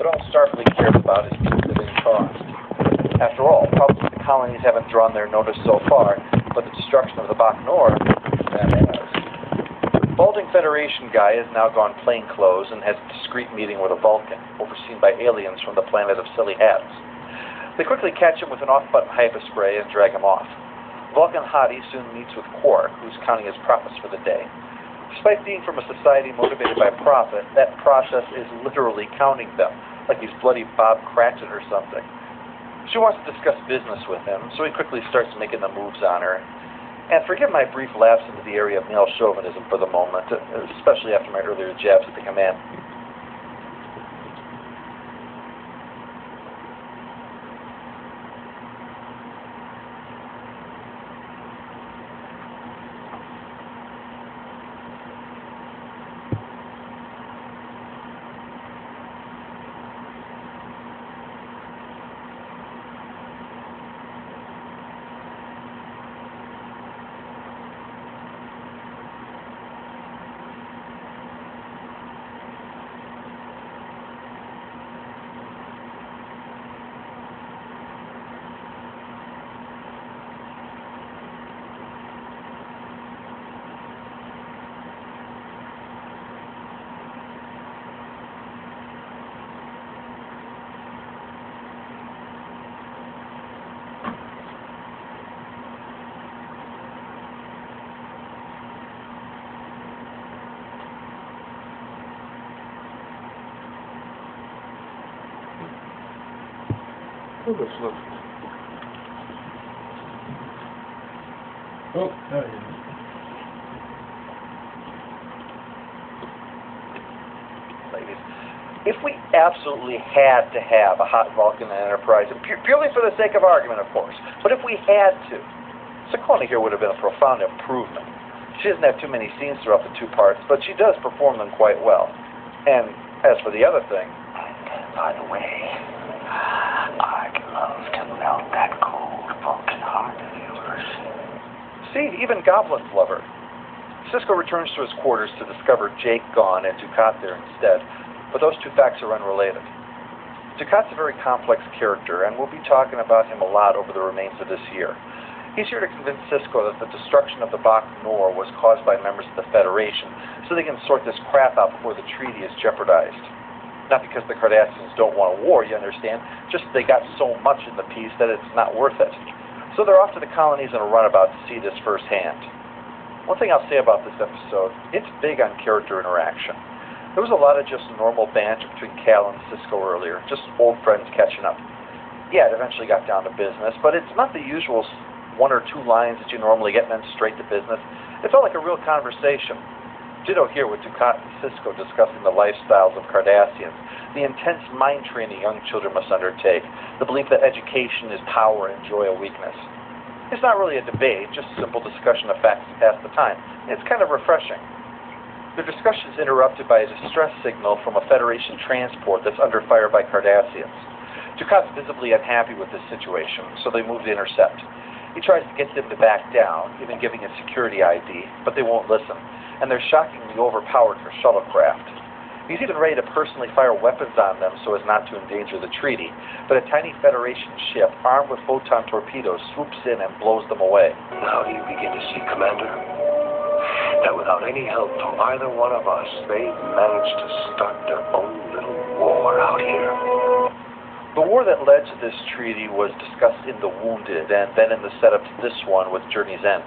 but all Starfleet cares about is living cost. After all, probably the colonies haven't drawn their notice so far, but the destruction of the Bach Nor, that has. The balding Federation guy has now gone plainclothes and has a discreet meeting with a Vulcan, overseen by aliens from the planet of Silly Hats. They quickly catch him with an off-button hypospray and drag him off. Vulcan Hottie soon meets with Quark, who's counting his profits for the day. Despite being from a society motivated by profit, that process is literally counting them, like he's bloody Bob Cratchit or something. She wants to discuss business with him, so he quickly starts making the moves on her. And forgive my brief lapse into the area of male chauvinism for the moment, especially after my earlier jabs at the command. Oh, that's lovely. Oh, there you go. Ladies, if we absolutely had to have a hot Vulcan in Enterprise, and purely for the sake of argument, of course, but if we had to, Sakona here would have been a profound improvement. She doesn't have too many scenes throughout the two parts, but she does perform them quite well. And as for the other thing... By the way, I'd love to melt that cold Vulcan heart of yours. See, even goblins love her. Sisko returns to his quarters to discover Jake gone and Dukat there instead, but those two facts are unrelated. Dukat's a very complex character, and we'll be talking about him a lot over the remains of this year. He's here to convince Sisko that the destruction of the Bach Nor was caused by members of the Federation, so they can sort this crap out before the treaty is jeopardized. Not because the Cardassians don't want a war, you understand, just they got so much in the piece that it's not worth it. So they're off to the colonies in a runabout to see this firsthand. One thing I'll say about this episode, it's big on character interaction. There was a lot of just normal banter between Cal and Sisko earlier, just old friends catching up. Yeah, it eventually got down to business, but it's not the usual one or two lines that you normally get and then straight to business. It felt like a real conversation. Ditto here with Dukat and Sisko discussing the lifestyles of Cardassians, the intense mind training young children must undertake, the belief that education is power and joy a weakness. It's not really a debate, just simple discussion of facts to pass the time. It's kind of refreshing. The discussion is interrupted by a distress signal from a Federation transport that's under fire by Cardassians. Dukat's visibly unhappy with this situation, so they move to intercept. He tries to get them to back down, even giving a security ID, but they won't listen, and they're shockingly overpowered for shuttlecraft. He's even ready to personally fire weapons on them so as not to endanger the treaty, but a tiny Federation ship armed with photon torpedoes swoops in and blows them away. Now do you begin to see, Commander, that without any help from either one of us, they've managed to start their own little war out here? The war that led to this treaty was discussed in The Wounded, and then in the setup to this one with Journey's End.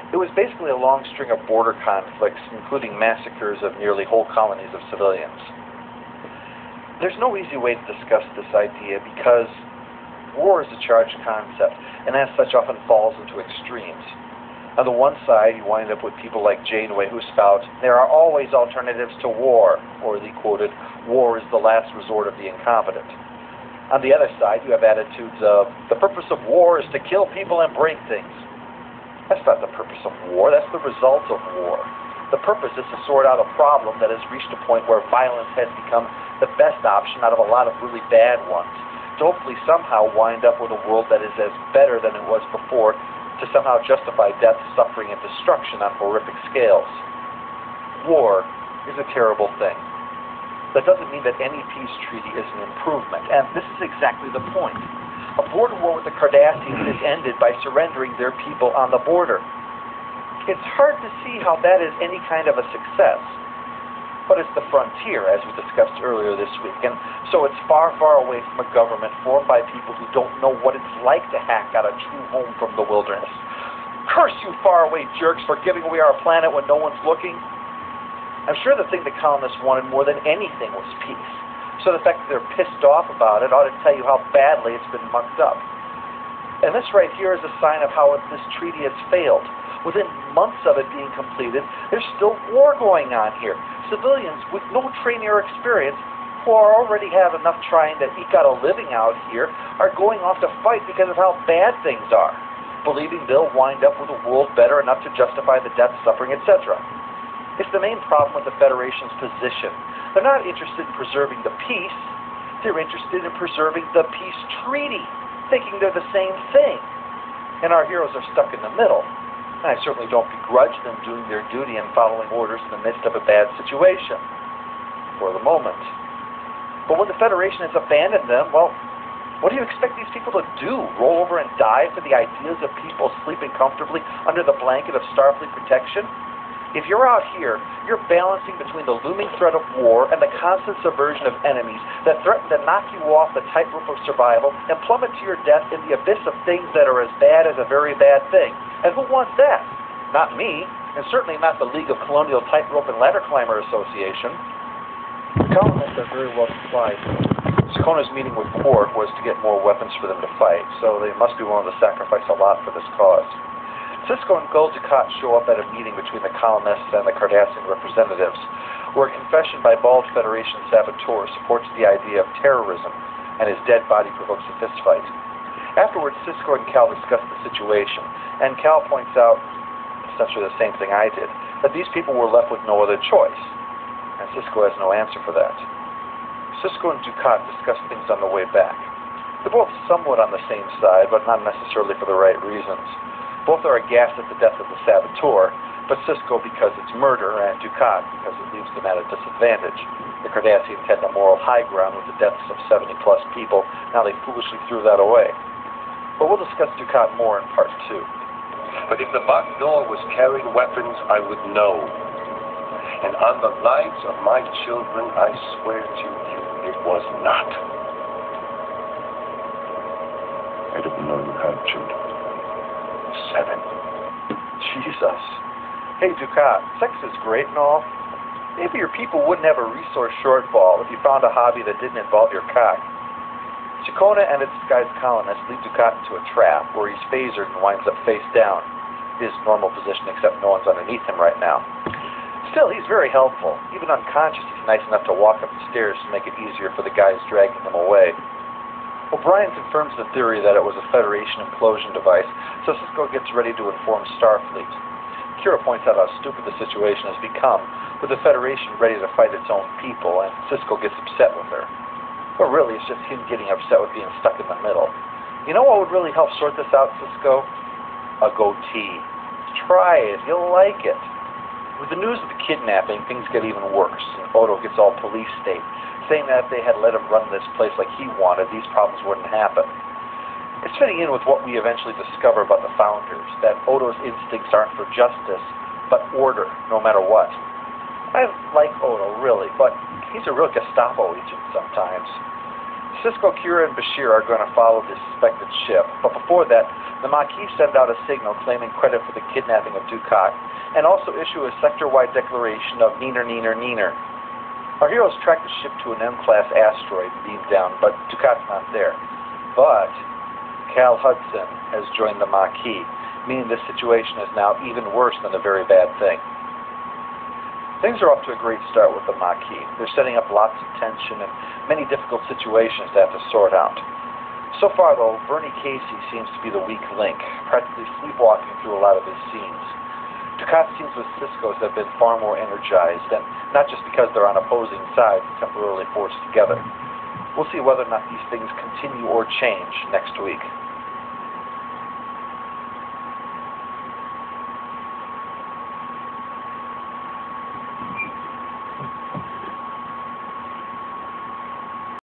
It was basically a long string of border conflicts, including massacres of nearly whole colonies of civilians. There's no easy way to discuss this idea because war is a charged concept, and as such often falls into extremes. On the one side, you wind up with people like Janeway who spout, "There are always alternatives to war," or the quoted, "War is the last resort of the incompetent." On the other side, you have attitudes of, "The purpose of war is to kill people and break things." That's not the purpose of war, that's the result of war. The purpose is to sort out a problem that has reached a point where violence has become the best option out of a lot of really bad ones, to hopefully somehow wind up with a world that is as better than it was before, to somehow justify death, suffering, and destruction on horrific scales. War is a terrible thing. That doesn't mean that any peace treaty is an improvement, and this is exactly the point. A border war with the Cardassians is ended by surrendering their people on the border. It's hard to see how that is any kind of a success. But it's the frontier, as we discussed earlier this week, and so it's far, far away from a government formed by people who don't know what it's like to hack out a true home from the wilderness. Curse you faraway jerks for giving away our planet when no one's looking. I'm sure the thing the colonists wanted more than anything was peace. So the fact that they're pissed off about it ought to tell you how badly it's been mucked up. And this right here is a sign of how this treaty has failed. Within months of it being completed, there's still war going on here. Civilians with no training or experience who already have enough trying to eke out a living out here are going off to fight because of how bad things are, believing they'll wind up with a world better enough to justify the death, suffering, etc. It's the main problem with the Federation's position. They're not interested in preserving the peace. They're interested in preserving the peace treaty, thinking they're the same thing. And our heroes are stuck in the middle. And I certainly don't begrudge them doing their duty and following orders in the midst of a bad situation. For the moment. But when the Federation has abandoned them, well, what do you expect these people to do? Roll over and die for the ideas of people sleeping comfortably under the blanket of Starfleet protection? If you're out here, you're balancing between the looming threat of war and the constant subversion of enemies that threaten to knock you off the tightrope of survival and plummet to your death in the abyss of things that are as bad as a very bad thing. And who wants that? Not me, and certainly not the League of Colonial Tightrope and Ladder Climber Association. The colonists are very well supplied. Sekona's meeting with Quark was to get more weapons for them to fight, so they must be willing to sacrifice a lot for this cause. Sisko and Gul Dukat show up at a meeting between the colonists and the Cardassian representatives, where a confession by bald Federation saboteur supports the idea of terrorism, and his dead body provokes a fistfight. Afterwards, Sisko and Cal discuss the situation, and Cal points out, essentially the same thing I did, that these people were left with no other choice, and Sisko has no answer for that. Sisko and Dukat discuss things on the way back. They're both somewhat on the same side, but not necessarily for the right reasons. Both are aghast at the death of the saboteur, but Sisko because it's murder, and Dukat because it leaves them at a disadvantage. The Cardassians had the moral high ground with the deaths of 70-plus people. Now they foolishly threw that away. But we'll discuss Dukat more in Part 2. But if the Baghdor was carrying weapons, I would know. And on the lives of my children, I swear to you, it was not. I didn't know you had children. 7. Jesus. Hey, Dukat, sex is great and all. Maybe your people wouldn't have a resource shortfall if you found a hobby that didn't involve your cock. Sekona and its disguised colonists lead Dukat into a trap where he's phasered and winds up face down. His normal position, except no one's underneath him right now. Still, he's very helpful. Even unconscious, he's nice enough to walk up the stairs to make it easier for the guys dragging him away. O'Brien confirms the theory that it was a Federation implosion device, so Sisko gets ready to inform Starfleet. Kira points out how stupid the situation has become, with the Federation ready to fight its own people, and Sisko gets upset with her. But really, it's just him getting upset with being stuck in the middle. You know what would really help sort this out, Sisko? A goatee. Try it. You'll like it. With the news of the kidnapping, things get even worse, and Odo gets all police state, saying that if they had let him run this place like he wanted, these problems wouldn't happen. It's fitting in with what we eventually discover about the Founders, that Odo's instincts aren't for justice, but order, no matter what. I like Odo, really, but he's a real Gestapo agent sometimes. Sisko, Kira, and Bashir are going to follow the suspected ship, but before that, the Maquis send out a signal claiming credit for the kidnapping of Dukat, and also issue a sector-wide declaration of neener, neener, neener. Our heroes track the ship to an M-class asteroid and beam down, but Dukat's not there. But Cal Hudson has joined the Maquis, meaning this situation is now even worse than a very bad thing. Things are off to a great start with the Maquis. They're setting up lots of tension and many difficult situations they have to sort out. So far, though, Bernie Casey seems to be the weak link, practically sleepwalking through a lot of his scenes. Dukat's scenes with Sisko's have been far more energized, and not just because they're on opposing sides temporarily forced together. We'll see whether or not these things continue or change next week.